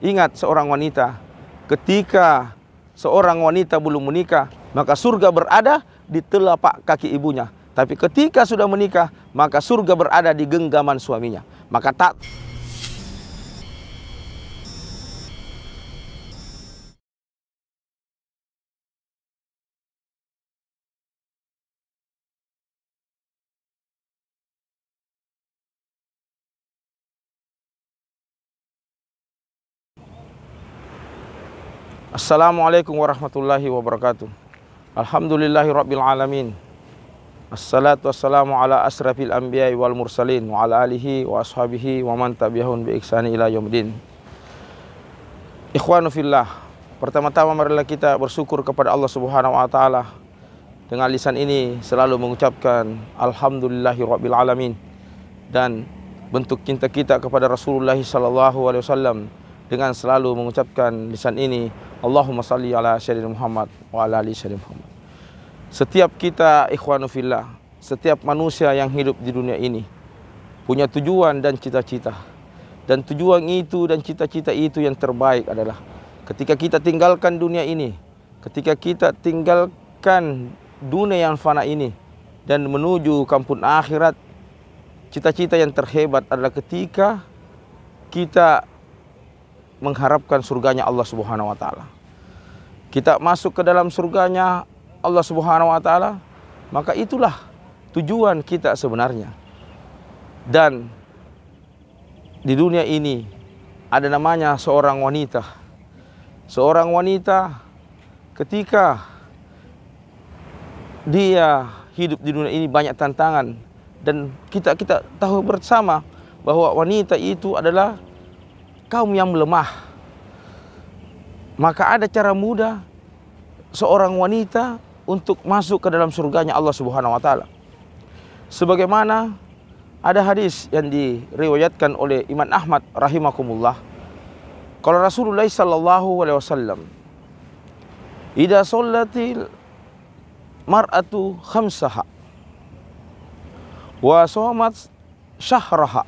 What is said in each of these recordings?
Ingat seorang wanita, ketika seorang wanita belum menikah, maka surga berada di telapak kaki ibunya. Tapi ketika sudah menikah, maka surga berada di genggaman suaminya. Maka tak Assalamualaikum warahmatullahi wabarakatuh. Alhamdulillahi rabbil alamin. Assalatu wassalamu ala asrafil anbiya'i wal mursalin wa ala alihi wa ashabihi wa man tabi'ahum bi ihsani ila yaumil. Ikhwanu fillah, pertama-tama marilah kita bersyukur kepada Allah Subhanahu wa taala. Dengan lisan ini selalu mengucapkan alhamdulillahi rabbil alamin, dan bentuk cinta kita kepada Rasulullah sallallahu alaihi wasallam dengan selalu mengucapkan lisan ini Allahumma salli ala sayyidina Muhammad wa ala ali sayyidina Muhammad. Setiap kita ikhwanu fillah, setiap manusia yang hidup di dunia ini punya tujuan dan cita-cita. Dan tujuan itu dan cita-cita itu yang terbaik adalah ketika kita tinggalkan dunia ini, ketika kita tinggalkan dunia yang fana ini dan menuju kampung akhirat, cita-cita yang terhebat adalah ketika kita mengharapkan surganya Allah Subhanahu wa taala. Kita masuk ke dalam surganya Allah Subhanahu wa taala, maka itulah tujuan kita sebenarnya. Dan di dunia ini ada namanya seorang wanita. Seorang wanita ketika dia hidup di dunia ini banyak tantangan, dan kita tahu bersama bahwa wanita itu adalah kaum yang lemah. Maka ada cara mudah seorang wanita untuk masuk ke dalam surganya Allah Subhanahu wa taala. Sebagaimana ada hadis yang diriwayatkan oleh Imam Ahmad rahimakumullah. Kalau Rasulullah sallallahu alaihi wasallam, "Idza shallatil mar'atu khamsaha wa shamat syahraha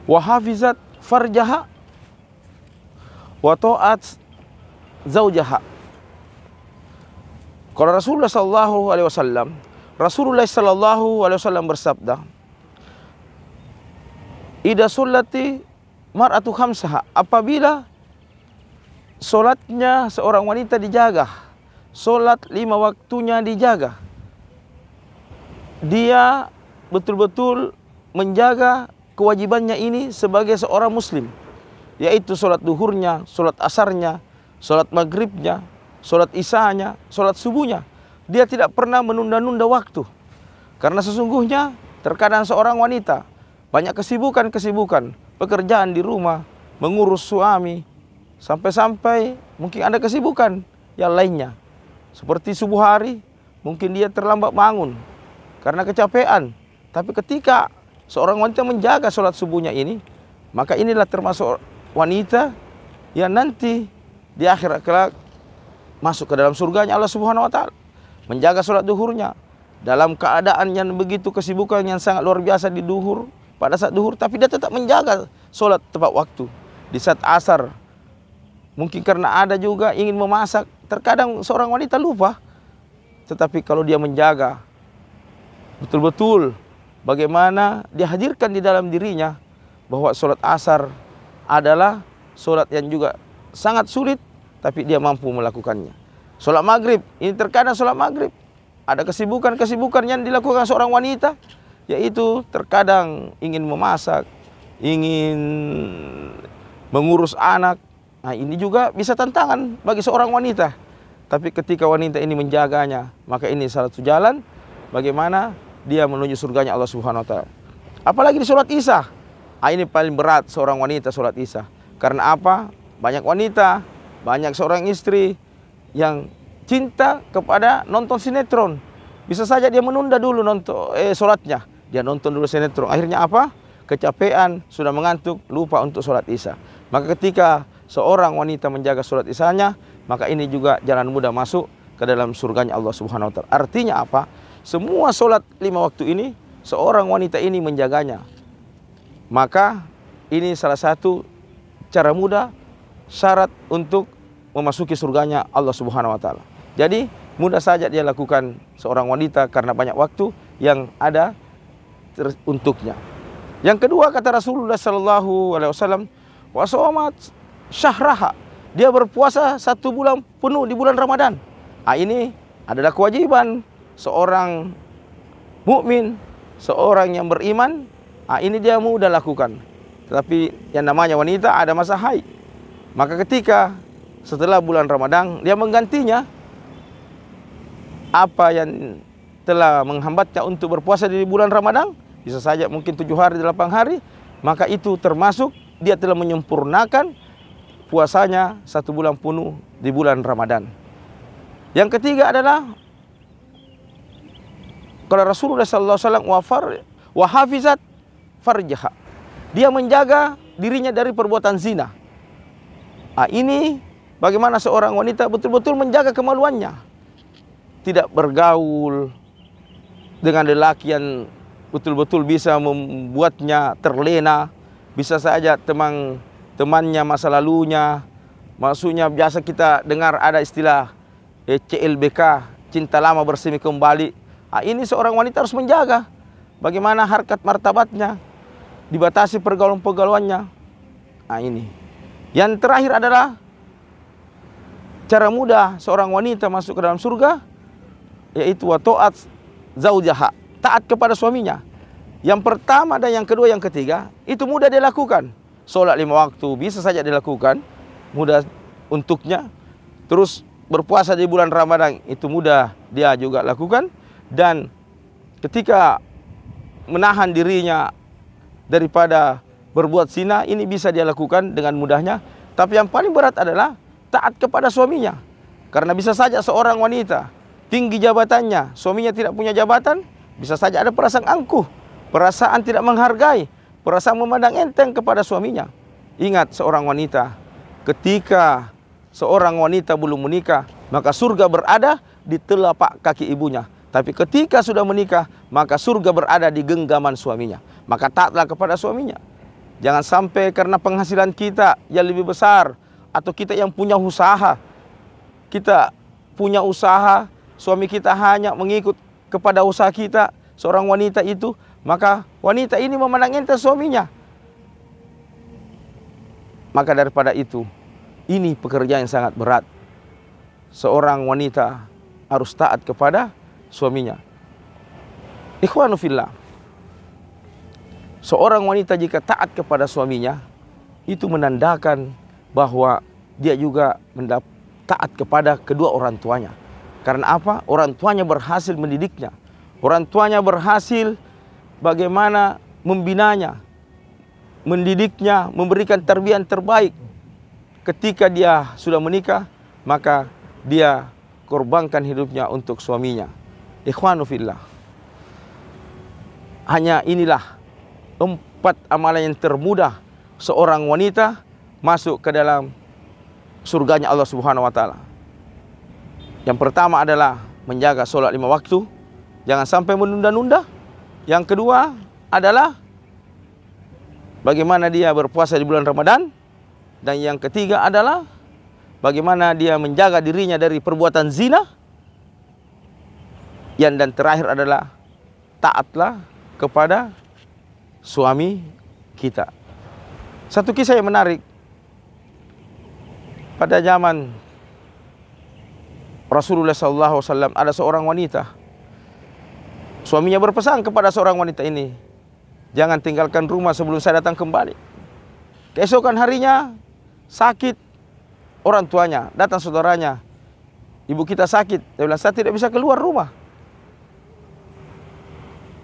wa hafizat farjaha wa ta'at zaujaha." Kalau Rasulullah sallallahu alaihi wasallam bersabda, "Idza shallati mar'atu khamsaha," apabila solatnya seorang wanita dijaga, solat 5 waktunya dijaga, dia betul-betul menjaga kewajibannya ini sebagai seorang muslim, yaitu solat duhurnya, solat asarnya, solat maghribnya, solat isanya, solat subuhnya. Dia tidak pernah menunda-nunda waktu. Karena sesungguhnya terkadang seorang wanita banyak kesibukan, pekerjaan di rumah, mengurus suami, sampai-sampai mungkin ada kesibukan yang lainnya. Seperti subuh hari, mungkin dia terlambat bangun karena kecapean. Tapi ketika seorang wanita menjaga solat subuhnya ini, maka inilah termasuk wanita yang nanti di akhirat kelak masuk ke dalam surganya Allah Subhanahu wa taala. Menjaga solat duhurnya dalam keadaan yang begitu kesibukan yang sangat luar biasa di duhur, pada saat duhur, tapi dia tetap menjaga solat tepat waktu. Di saat asar, mungkin karena ada juga ingin memasak, terkadang seorang wanita lupa. Tetapi kalau dia menjaga betul-betul bagaimana dia hadirkan di dalam dirinya bahwa solat asar adalah solat yang juga sangat sulit, tapi dia mampu melakukannya. Solat maghrib, ini terkadang solat maghrib ada kesibukan yang dilakukan seorang wanita, yaitu terkadang ingin memasak, ingin mengurus anak. Nah, ini juga bisa tantangan bagi seorang wanita. Tapi ketika wanita ini menjaganya, maka ini salah satu jalan bagaimana dia menuju surganya Allah Subhanahu wa taala. Apalagi di solat Isya. Ah, ini paling berat seorang wanita solat Isya. Karena apa? Banyak wanita, banyak seorang istri yang cinta kepada nonton sinetron. Bisa saja dia menunda dulu solatnya. Dia nonton dulu sinetron. Akhirnya apa? Kecapean, sudah mengantuk, lupa untuk solat Isya. Maka ketika seorang wanita menjaga solat Isyanya, maka ini juga jalan mudah masuk ke dalam surganya Allah Subhanahu wa taala. Artinya apa? Semua solat 5 waktu ini seorang wanita ini menjaganya. Maka ini salah satu cara mudah syarat untuk memasuki surganya Allah Subhanahu wa taala. Jadi mudah saja dia lakukan seorang wanita karena banyak waktu yang ada untuknya. Yang kedua kata Rasulullah sallallahu alaihi wasallam, wa shamat syahraha. Dia berpuasa 1 bulan penuh di bulan Ramadan. Ini adalah kewajiban seorang mukmin, seorang yang beriman. Ini dia mudah lakukan. Tetapi yang namanya wanita ada masa haid. Maka ketika setelah bulan Ramadan dia menggantinya, apa yang telah menghambatnya untuk berpuasa di bulan Ramadan, bisa saja mungkin 7 hari, 8 hari, maka itu termasuk dia telah menyempurnakan puasanya 1 bulan penuh di bulan Ramadan. Yang ketiga adalah kalau Rasulullah SAW wa hafizat farjaha. Dia menjaga dirinya dari perbuatan zina. Ini bagaimana seorang wanita betul-betul menjaga kemaluannya. Tidak bergaul dengan lelaki yang betul-betul bisa membuatnya terlena. Bisa saja temannya masa lalunya. Maksudnya biasa kita dengar ada istilah CLBK, cinta lama bersemi kembali. Ini seorang wanita harus menjaga bagaimana harkat martabatnya, dibatasi pergaulan-pergaulannya. Ini. Yang terakhir adalah cara mudah seorang wanita masuk ke dalam surga, yaitu wa ta'at zaujaha, taat kepada suaminya. Yang pertama dan yang kedua, yang ketiga itu mudah dilakukan. Sholat 5 waktu bisa saja dilakukan, mudah untuknya. Terus berpuasa di bulan Ramadan itu mudah dia juga lakukan. Dan ketika menahan dirinya daripada berbuat zina, ini bisa dia lakukan dengan mudahnya. Tapi yang paling berat adalah taat kepada suaminya. Karena bisa saja seorang wanita tinggi jabatannya, suaminya tidak punya jabatan, bisa saja ada perasaan angkuh, perasaan tidak menghargai, perasaan memandang enteng kepada suaminya. Ingat seorang wanita, ketika seorang wanita belum menikah, maka surga berada di telapak kaki ibunya. Tapi ketika sudah menikah, maka surga berada di genggaman suaminya. Maka taatlah kepada suaminya. Jangan sampai karena penghasilan kita yang lebih besar, atau kita yang punya usaha, kita punya usaha, suami kita hanya mengikut kepada usaha kita, seorang wanita itu, maka wanita ini memandang enteng suaminya. Maka daripada itu, ini pekerjaan yang sangat berat. Seorang wanita harus taat kepada suaminya. Ikhwanu fillah, seorang wanita jika taat kepada suaminya, itu menandakan bahwa dia juga taat kepada kedua orang tuanya. Karena apa? Orang tuanya berhasil mendidiknya. Orang tuanya berhasil bagaimana membinanya, mendidiknya, memberikan tarbiyah terbaik. Ketika dia sudah menikah, maka dia korbankan hidupnya untuk suaminya. Ikhwanu fillah, hanya inilah 4 amalan yang termudah seorang wanita masuk ke dalam surganya Allah Subhanahu wa taala. Yang pertama adalah menjaga sholat 5 waktu, jangan sampai menunda-nunda. Yang kedua adalah bagaimana dia berpuasa di bulan Ramadan. Dan yang ketiga adalah bagaimana dia menjaga dirinya dari perbuatan zina. Dan terakhir adalah taatlah kepada suami kita. Satu kisah yang menarik. Pada zaman Rasulullah SAW ada seorang wanita. Suaminya berpesan kepada seorang wanita ini, jangan tinggalkan rumah sebelum saya datang kembali. Keesokan harinya sakit orang tuanya, datang saudaranya, ibu kita sakit. Dia bilang, saya tidak bisa keluar rumah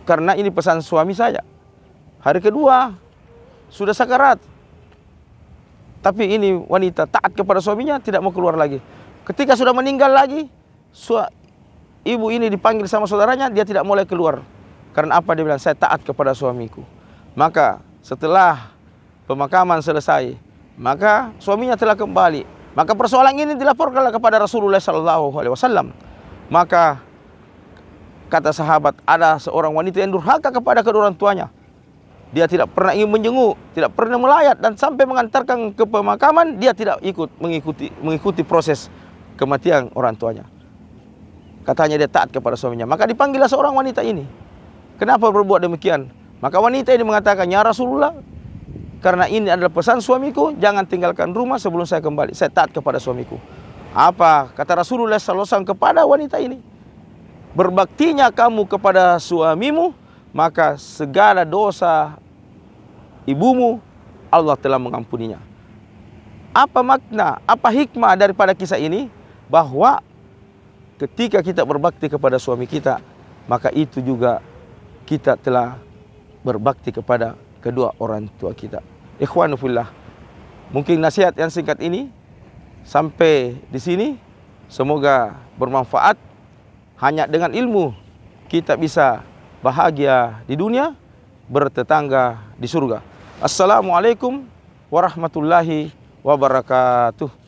karena ini pesan suami saya. Hari kedua sudah sakarat, tapi ini wanita taat kepada suaminya, tidak mau keluar lagi. Ketika sudah meninggal lagi, ibu ini dipanggil sama saudaranya, dia tidak boleh keluar. Karena apa? Dia bilang, saya taat kepada suamiku. Maka setelah pemakaman selesai, maka suaminya telah kembali. Maka persoalan ini dilaporkanlah kepada Rasulullah SAW. Maka kata sahabat, ada seorang wanita yang durhaka kepada kedua orang tuanya. dia tidak pernah ingin menjenguk, tidak pernah melayat, dan sampai mengantarkan ke pemakaman dia tidak mengikuti proses kematian orang tuanya. Katanya dia taat kepada suaminya. Maka dipanggillah seorang wanita ini. Kenapa berbuat demikian? Maka wanita ini mengatakan, ya Rasulullah, karena ini adalah pesan suamiku, jangan tinggalkan rumah sebelum saya kembali. Saya taat kepada suamiku. Apa kata Rasulullah SAW kepada wanita ini? Berbaktinya kamu kepada suamimu, maka segala dosa ibumu Allah telah mengampuninya. Apa makna, apa hikmah daripada kisah ini? Bahwa ketika kita berbakti kepada suami kita, maka itu juga kita telah berbakti kepada kedua orang tua kita. Ikhwanu fillah, mungkin nasihat yang singkat ini sampai di sini, semoga bermanfaat. Hanya dengan ilmu kita bisa bahagia di dunia, bertetangga di surga. Assalamualaikum warahmatullahi wabarakatuh.